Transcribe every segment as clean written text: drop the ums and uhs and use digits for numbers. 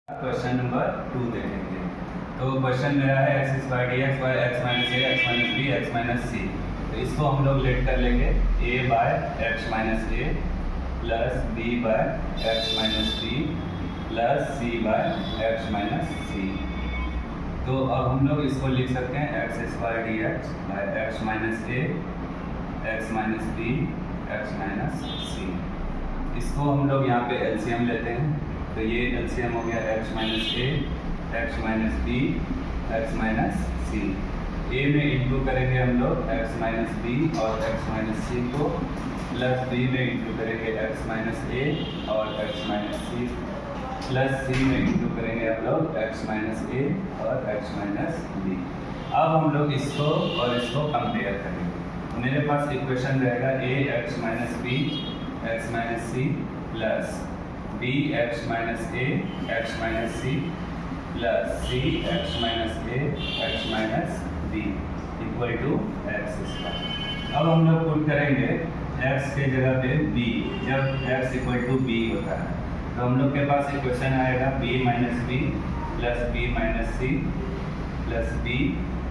Question number 2 देखेंगे। तो question मेरा है x square d x by x minus a x minus b x minus c. तो इसको हम लोग लेट कर लेंगे a by x minus a plus b by x minus b plus c by x minus c. तो अब हम लोग इसको लिख सकते हैं x square d x by x minus a x minus b x minus c. इसको हम लोग यहाँ पे एलसीएम लेते हैं। तो ये एलसीएम हो गया x minus a x minus b x minus c. A में इंटू करेंगे हम लोग एक्स माइनस बी और एक्स माइनस सी को, प्लस बी में इंटू करेंगे एक्स माइनस ए और x minus c, plus c में इंटू करेंगे हम लोग एक्स माइनस ए और एक्स माइनस बी। अब हम लोग इसको और इसको कंपेयर करेंगे। मेरे पास इक्वेशन रहेगा a x minus b x minus c plus b x minus a x minus c plus c x minus a x minus b equal to x square. अब हम लोग पुट करेंगे एक्स के जगह पे बी, जब x equal to be होता है तो हम लोग के पास इक्वेशन आएगा b minus b plus b minus c plus b.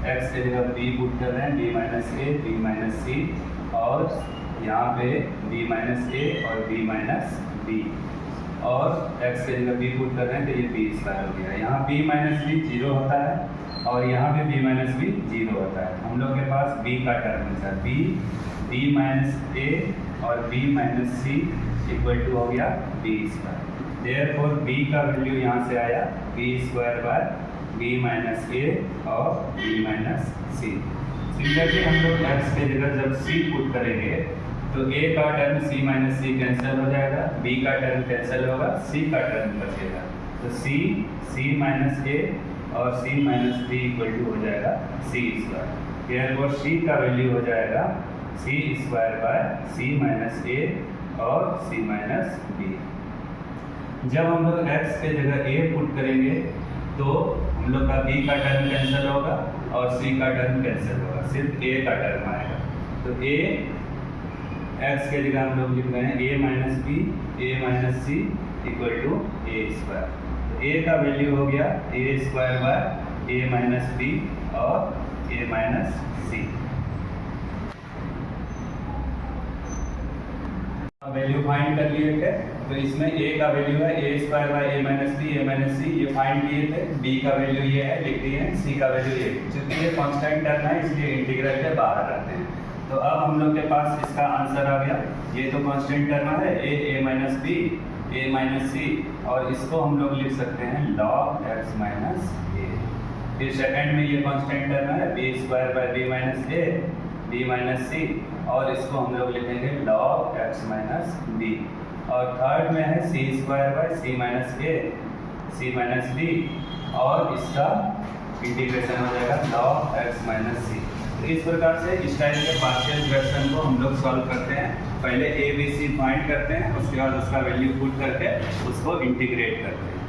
X के जगह बी पुट कर रहे हैं b minus a b minus c, और यहाँ पे बी माइनस ए और बी माइनस बी, और x के जगह b पुट कर रहे हैं तो ये b स्क्वायर हो गया। यहाँ b माइनस बी 0 होता है और यहाँ पे b माइनस बी 0 होता है। हम लोग के पास b का टर्म है b माइनस a और b minus c equal to हो गया b स्क्वायर। देयरफॉर b का वैल्यू यहाँ से आया b square by b minus a और b माइनस सी। सिमिलरली हम लोग x के जगह जब c पुट करेंगे तो a का term c minus c cancel हो जाएगा, b का टर्म कैंसिल होगा, c का टर्म बचेगा। तो c माइनस a और c minus b equal to हो जाएगा c स्क्वायर। देयरफॉर c का वैल्यू हो जाएगा c square by c minus a और c माइनस b। जब हम लोग x के जगह a पुट करेंगे तो हम लोग का b का टर्म कैंसिल होगा और c का टर्म कैंसिल होगा, सिर्फ a का टर्म आएगा। तो a x के जगह हम लोग लिख रहे हैं a minus b a minus c equal to a square. तो a का वैल्यू हो गया a square by a minus b और a minus c. Value find कर लिए थे तो इसमें a का वैल्यू है a square by a minus b a minus c, ये फाइंड किए थे। b का वैल्यू ये है लिख दिए हैं, c का वैल्यू ये। चूंकि ये कांस्टेंट टर्म है इसलिए इंटीग्रल के बाहर रखते हैं। तो अब हम लोग के पास इसका आंसर आ गया। ये तो कांस्टेंट टर्म है a minus b a minus c, और इसको हम लोग लिख सकते हैं log x माइनस a। फिर सेकंड में ये कांस्टेंट टर्म है b square by b minus a b minus c, और इसको हम लोग लिखेंगे log x माइनस b। और थर्ड में है c square by c minus a c minus b, और इसका इंटीग्रेशन हो जाएगा log x माइनस c। इस प्रकार से इस टाइप के पार्शियल फ्रैक्शन को हम लोग सॉल्व करते हैं। पहले a b c फाइंड करते हैं, उसके बाद उसका वैल्यू पुट करके उसको इंटीग्रेट करते हैं।